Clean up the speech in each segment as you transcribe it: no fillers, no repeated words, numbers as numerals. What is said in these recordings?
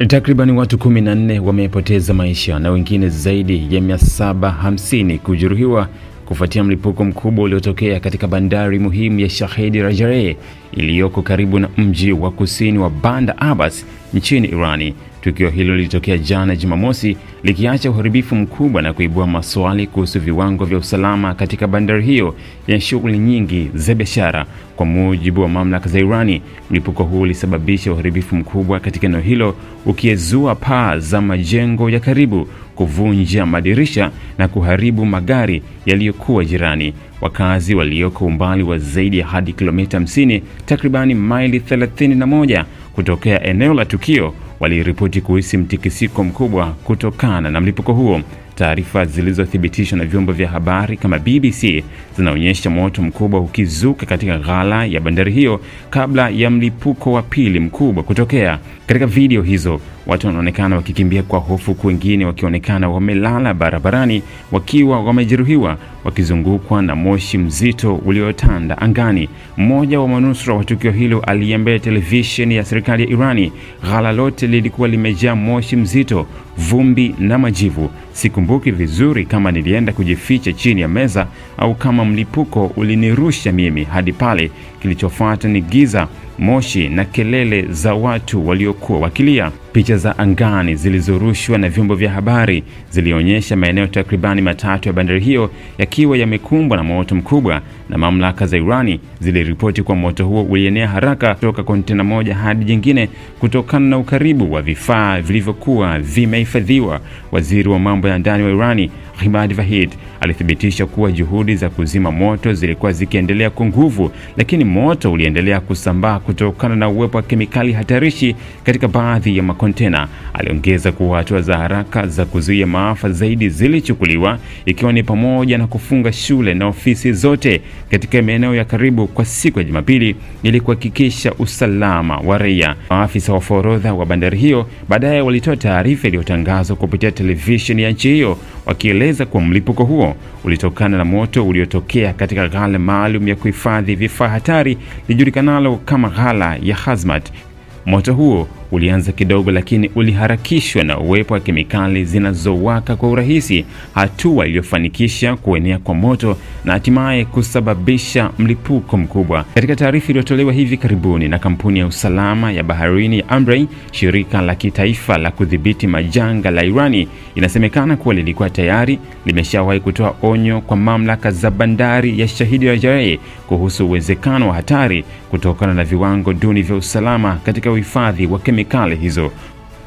Takriban watu 14 wamepoteza maisha na wengine zaidi ya 750 kujeruhiwa kufuatia mlipuko mkubwa uliotokea katika bandari muhimu ya Shahid Rajareh iliyoko karibu na mji wa kusini wa Bandar Abbas nchini Irani. Tukio hilo lilitokea jana Jumamosi, likiacha uharibifu mkubwa na kuibua maswali kuhusu viwango vya usalama katika bandari hiyo yenye shughuli nyingi za biashara. Kwa mujibu wa mamlaka za Irani, mlipuko huu ulisababisha uharibifu mkubwa katika eneo hilo, ukiezua paa za majengo ya karibu, kuvunja madirisha na kuharibu magari yaliyokuwa jirani. Wakazi walioko umbali wa zaidi ya hadi kilomita 50, takribani maili 31 kutokea eneo la tukio, waliripoti kuhisi mtikisiko mkubwa kutokana na mlipuko huo. Taarifa zilizothibitishwa na vyombo vya habari kama BBC zinaonyesha moto mkubwa ukizuka katika ghala ya bandari hiyo kabla ya mlipuko wa pili mkubwa kutokea. Katika video hizo, watu wanaonekana wakikimbia kwa hofu, wengine wakionekana wamelala barabarani wakiwa wamejeruhiwa, wakizungukwa na moshi mzito uliotanda angani. Mmoja wa manusura wa tukio hilo aliambia televisheni ya serikali ya Irani, ghala lote lilikuwa limejaa moshi mzito, vumbi na majivu. Sikumbuki vizuri kama nilienda kujificha chini ya meza au kama mlipuko ulinirusha mimi hadi pale. Kilichofuata ni giza, moshi na kelele za watu waliokuwa wakilia. Picha za angani zilizorushwa na vyombo vya habari zilionyesha maeneo takribani matatu ya bandari hiyo yakiwa yamekumbwa na moto mkubwa, na mamlaka za Irani ziliripoti kwa moto huo ulienea haraka kutoka kontena moja hadi jingine kutokana na ukaribu wa vifaa vilivyokuwa vimehifadhiwa. Waziri wa mambo ya ndani wa Irani, Ahmad Vahid, alithibitisha kuwa juhudi za kuzima moto zilikuwa zikiendelea kwa nguvu, lakini moto uliendelea kusambaa kutokana na uwepo wa kemikali hatarishi katika baadhi ya makontena. Aliongeza kuwa hatua za haraka za kuzuia maafa zaidi zilichukuliwa, ikiwa ni pamoja na kufunga shule na ofisi zote katika maeneo ya karibu kwa siku ya Jumapili ili kuhakikisha usalama wa raia. Maafisa wa forodha wa bandari hiyo baadaye walitoa taarifa iliyotangazwa kupitia televisheni ya nchi hiyo, wakieleza kuwa mlipuko huo ulitokana na moto uliotokea katika ghala maalum ya kuhifadhi vifaa hatari lijulikanalo kama ghala ya hazmat. Moto huo ulianza kidogo, lakini uliharakishwa na uwepo wa kemikali zinazowaka kwa urahisi, hatua iliyofanikisha kuenea kwa moto na hatimaye kusababisha mlipuko mkubwa. Katika taarifa iliyotolewa hivi karibuni na kampuni ya usalama ya baharini ya Amrey, shirika la kitaifa la kudhibiti majanga la Irani, inasemekana kuwa lilikuwa tayari limeshawahi kutoa onyo kwa mamlaka za bandari ya Shahid Rajareh kuhusu uwezekano wa hatari kutokana na viwango duni vya usalama katika uhifadhi wa kemikali hizo.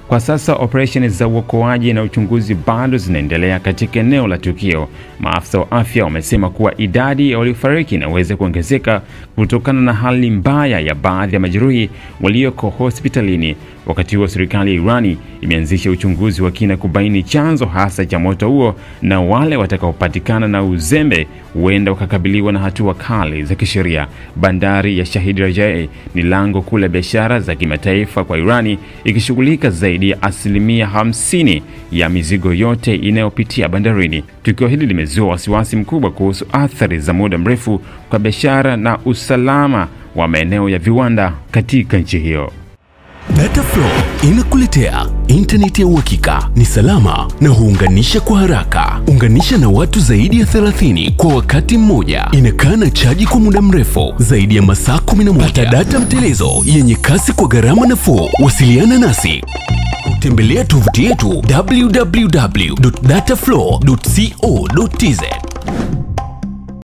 Kwa sasa operesheni za uokoaji na uchunguzi bado zinaendelea katika eneo la tukio. Maafisa wa afya wamesema kuwa idadi ya waliofariki inaweza kuongezeka kutokana na hali mbaya ya baadhi ya majeruhi walioko hospitalini. Wakati huo, serikali ya Irani imeanzisha uchunguzi wa kina kubaini chanzo hasa cha moto huo, na wale watakaopatikana na uzembe huenda wakakabiliwa na hatua kali za kisheria. Bandari ya Shahid Rajareh ni lango kuu la biashara za kimataifa kwa Irani, ikishughulika zaidi ya 50% ya mizigo yote inayopitia bandarini. Tukio hili limezua wasiwasi mkubwa kuhusu athari za muda mrefu kwa biashara na usalama wa maeneo ya viwanda katika nchi hiyo. Dataflow inakuletea internet ya uhakika, ni salama na huunganisha kwa haraka. Unganisha na watu zaidi ya 30 kwa wakati mmoja. Inakaa na chaji kwa muda mrefu zaidi ya masaa 11. Pata data mtelezo yenye kasi kwa gharama nafuu. Wasiliana nasi. Tembelea tovuti yetu www.dataflow.co.tz.